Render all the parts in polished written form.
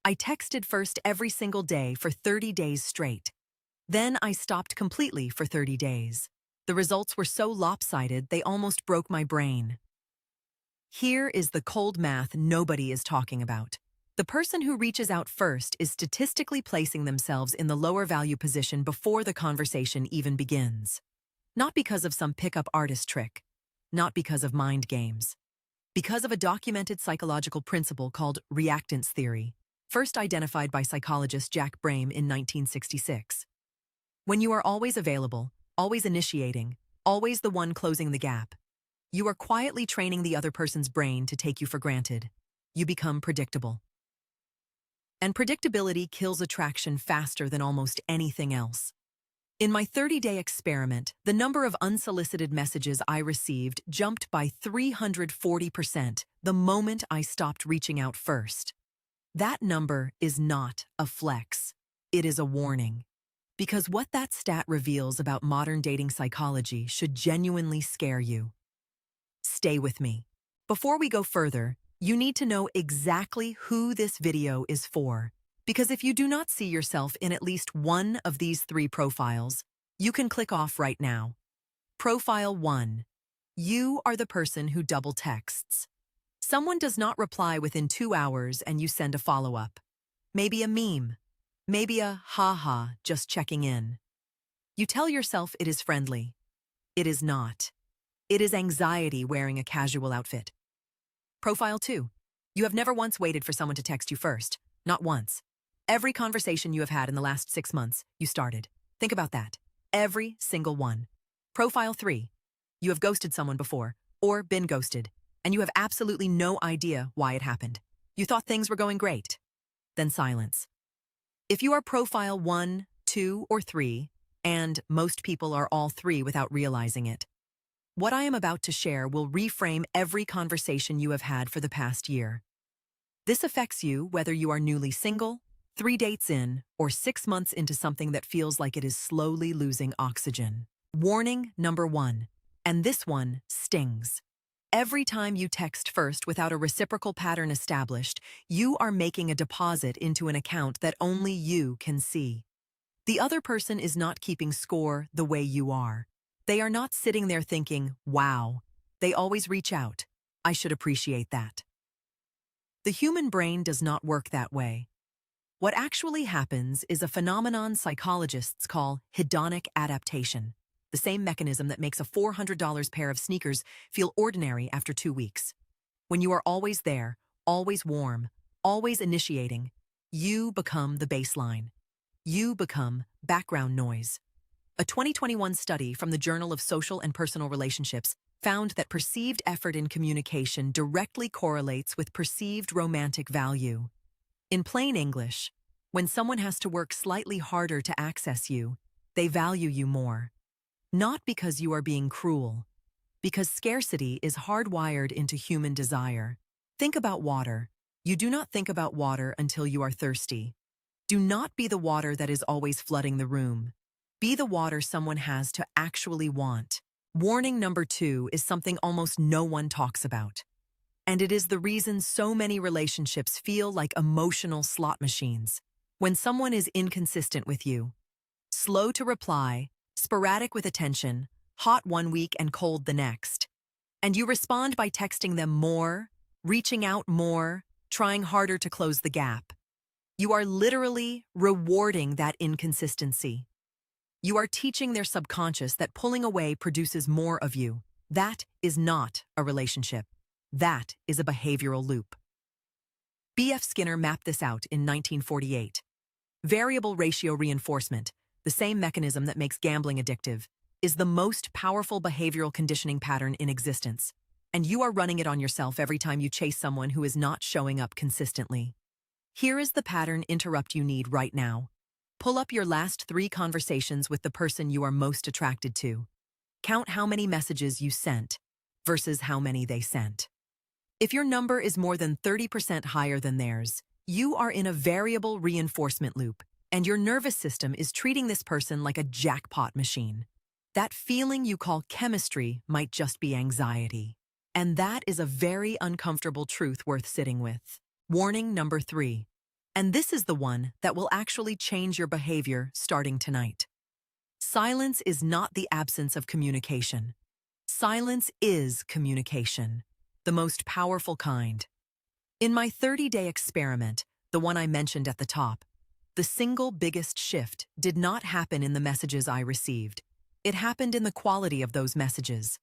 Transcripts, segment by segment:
I texted first every single day for 30 days straight. Then I stopped completely for 30 days. The results were so lopsided they almost broke my brain. Here is the cold math nobody is talking about. The person who reaches out first is statistically placing themselves in the lower value position before the conversation even begins. Not because of some pickup artist trick. Not because of mind games. Because of a documented psychological principle called reactance theory, first identified by psychologist Jack Brame in 1966. When you are always available, always initiating, always the one closing the gap, you are quietly training the other person's brain to take you for granted. You become predictable. And predictability kills attraction faster than almost anything else. In my 30-day experiment, the number of unsolicited messages I received jumped by 340% the moment I stopped reaching out first. That number is not a flex. It is a warning. Because what that stat reveals about modern dating psychology should genuinely scare you. Stay with me. Before we go further, you need to know exactly who this video is for. Because if you do not see yourself in at least one of these three profiles, you can click off right now. Profile 1. You are the person who double texts. Someone does not reply within 2 hours and you send a follow-up. Maybe a meme. Maybe a haha, just checking in. You tell yourself it is friendly. It is not. It is anxiety wearing a casual outfit. Profile 2. You have never once waited for someone to text you first. Not once. Every conversation you have had in the last 6 months, you started. Think about that. Every single one. Profile 3. You have ghosted someone before, or been ghosted, and you have absolutely no idea why it happened. You thought things were going great. Then silence. If you are profile 1, 2, or 3, and most people are all 3 without realizing it, what I am about to share will reframe every conversation you have had for the past year. This affects you whether you are newly single, 3 dates in, or 6 months into something that feels like it is slowly losing oxygen. Warning number 1, and this one stings. Every time you text first without a reciprocal pattern established, you are making a deposit into an account that only you can see. The other person is not keeping score the way you are. They are not sitting there thinking, wow, they always reach out. I should appreciate that. The human brain does not work that way. What actually happens is a phenomenon psychologists call hedonic adaptation, the same mechanism that makes a $400 pair of sneakers feel ordinary after 2 weeks. When you are always there, always warm, always initiating, you become the baseline. You become background noise. A 2021 study from the Journal of Social and Personal Relationships found that perceived effort in communication directly correlates with perceived romantic value. In plain English, when someone has to work slightly harder to access you, they value you more. Not because you are being cruel, because scarcity is hardwired into human desire. Think about water. You do not think about water until you are thirsty. Do not be the water that is always flooding the room. Be the water someone has to actually want. Warning number 2 is something almost no one talks about. And it is the reason so many relationships feel like emotional slot machines. When someone is inconsistent with you, slow to reply, sporadic with attention, hot 1 week and cold the next, and you respond by texting them more, reaching out more, trying harder to close the gap, you are literally rewarding that inconsistency. You are teaching their subconscious that pulling away produces more of you. That is not a relationship. That is a behavioral loop. B.F. Skinner mapped this out in 1948. Variable ratio reinforcement, the same mechanism that makes gambling addictive, is the most powerful behavioral conditioning pattern in existence, and you are running it on yourself every time you chase someone who is not showing up consistently. Here is the pattern interrupt you need right now. Pull up your last 3 conversations with the person you are most attracted to. Count how many messages you sent versus how many they sent. If your number is more than 30% higher than theirs, you are in a variable reinforcement loop, and your nervous system is treating this person like a jackpot machine. That feeling you call chemistry might just be anxiety. And that is a very uncomfortable truth worth sitting with. Warning number 3. And this is the one that will actually change your behavior starting tonight. Silence is not the absence of communication. Silence is communication, the most powerful kind. In my 30-day experiment, the one I mentioned at the top, the single biggest shift did not happen in the messages I received. It happened in the quality of those messages.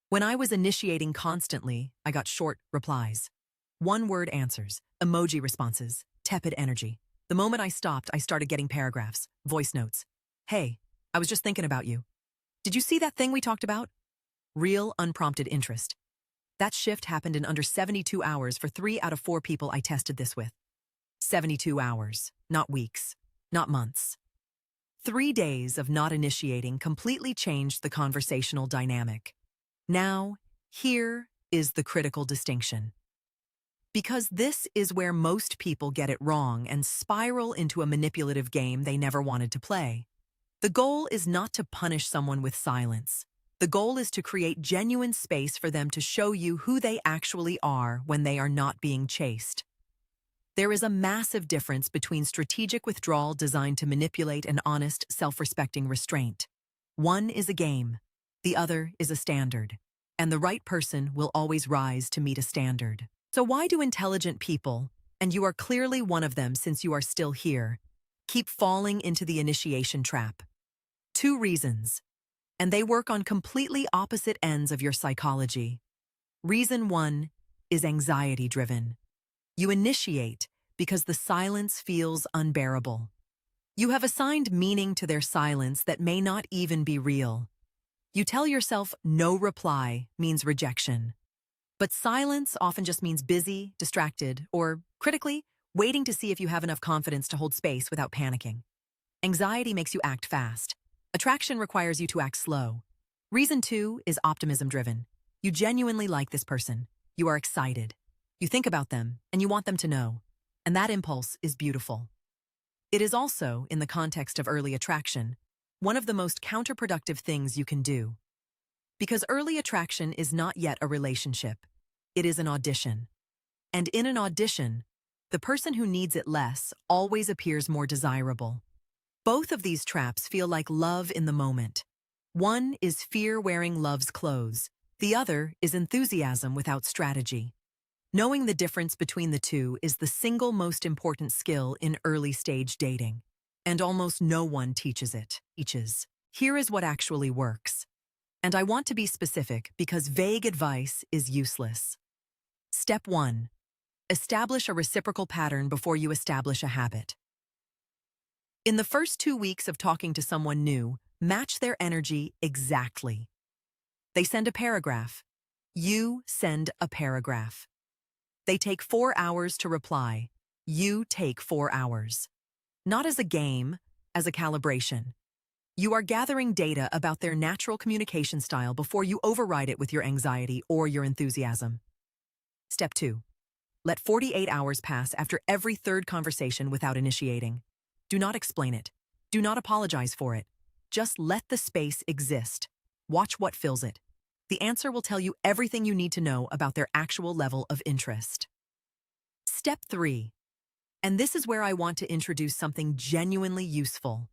When I was initiating constantly, I got short replies. One-word answers, emoji responses, tepid energy. The moment I stopped, I started getting paragraphs, voice notes. Hey, I was just thinking about you. Did you see that thing we talked about? Real, unprompted interest. That shift happened in under 72 hours for 3 out of 4 people I tested this with. 72 hours, not weeks, not months. 3 days of not initiating completely changed the conversational dynamic. Now, here is the critical distinction. Because this is where most people get it wrong and spiral into a manipulative game they never wanted to play. The goal is not to punish someone with silence. The goal is to create genuine space for them to show you who they actually are when they are not being chased. There is a massive difference between strategic withdrawal designed to manipulate and honest, self-respecting restraint. One is a game, the other is a standard, and the right person will always rise to meet a standard. So why do intelligent people, and you are clearly one of them since you are still here, keep falling into the initiation trap? 2 reasons, and they work on completely opposite ends of your psychology. Reason 1 is anxiety-driven. You initiate because the silence feels unbearable. You have assigned meaning to their silence that may not even be real. You tell yourself no reply means rejection. But silence often just means busy, distracted, or, critically, waiting to see if you have enough confidence to hold space without panicking. Anxiety makes you act fast. Attraction requires you to act slow. Reason 2 is optimism-driven. You genuinely like this person. You are excited. You think about them, and you want them to know. And that impulse is beautiful. It is also, in the context of early attraction, one of the most counterproductive things you can do. Because early attraction is not yet a relationship. It is an audition. And in an audition, the person who needs it less always appears more desirable. Both of these traps feel like love in the moment. One is fear wearing love's clothes. The other is enthusiasm without strategy. Knowing the difference between the two is the single most important skill in early-stage dating. And almost no one teaches it. Here is what actually works. And I want to be specific because vague advice is useless. Step 1. Establish a reciprocal pattern before you establish a habit. In the first 2 weeks of talking to someone new, match their energy exactly. They send a paragraph. You send a paragraph. They take 4 hours to reply. You take 4 hours. Not as a game, as a calibration. You are gathering data about their natural communication style before you override it with your anxiety or your enthusiasm. Step 2. Let 48 hours pass after every 3rd conversation without initiating. Do not explain it. Do not apologize for it. Just let the space exist. Watch what fills it. The answer will tell you everything you need to know about their actual level of interest. Step 3. And this is where I want to introduce something genuinely useful.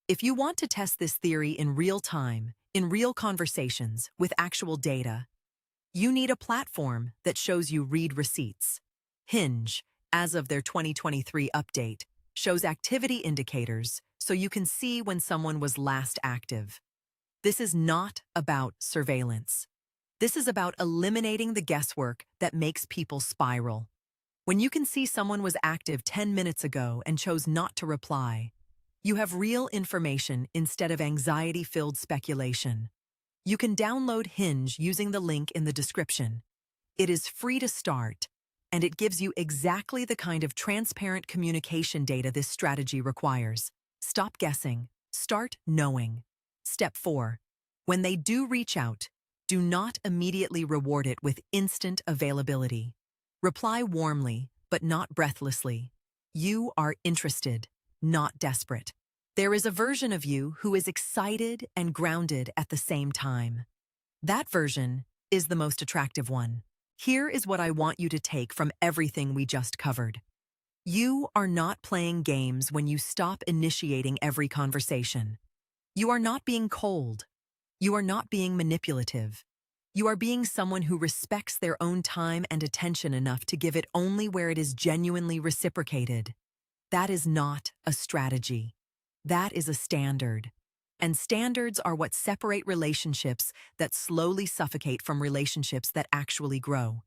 If you want to test this theory in real time, in real conversations, with actual data, you need a platform that shows you read receipts. Hinge, as of their 2023 update, shows activity indicators so you can see when someone was last active. This is not about surveillance. This is about eliminating the guesswork that makes people spiral. When you can see someone was active 10 minutes ago and chose not to reply, you have real information instead of anxiety-filled speculation. You can download Hinge using the link in the description. It is free to start, and it gives you exactly the kind of transparent communication data this strategy requires. Stop guessing. Start knowing. Step 4. When they do reach out, do not immediately reward it with instant availability. Reply warmly, but not breathlessly. You are interested, not desperate. There is a version of you who is excited and grounded at the same time. That version is the most attractive one. Here is what I want you to take from everything we just covered. You are not playing games when you stop initiating every conversation. You are not being cold. You are not being manipulative. You are being someone who respects their own time and attention enough to give it only where it is genuinely reciprocated. That is not a strategy. That is a standard. And standards are what separate relationships that slowly suffocate from relationships that actually grow.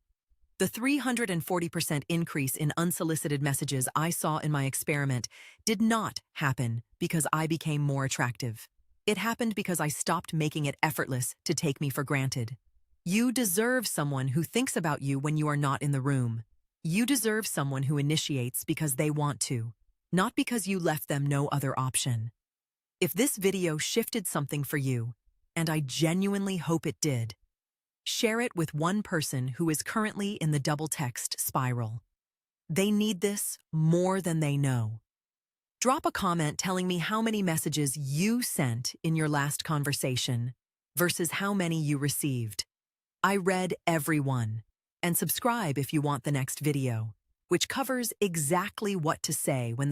The 340% increase in unsolicited messages I saw in my experiment did not happen because I became more attractive. It happened because I stopped making it effortless to take me for granted. You deserve someone who thinks about you when you are not in the room. You deserve someone who initiates because they want to, not because you left them no other option. If this video shifted something for you, and I genuinely hope it did, share it with one person who is currently in the double text spiral. They need this more than they know. Drop a comment telling me how many messages you sent in your last conversation versus how many you received. I read every one. And subscribe if you want the next video, which covers exactly what to say when they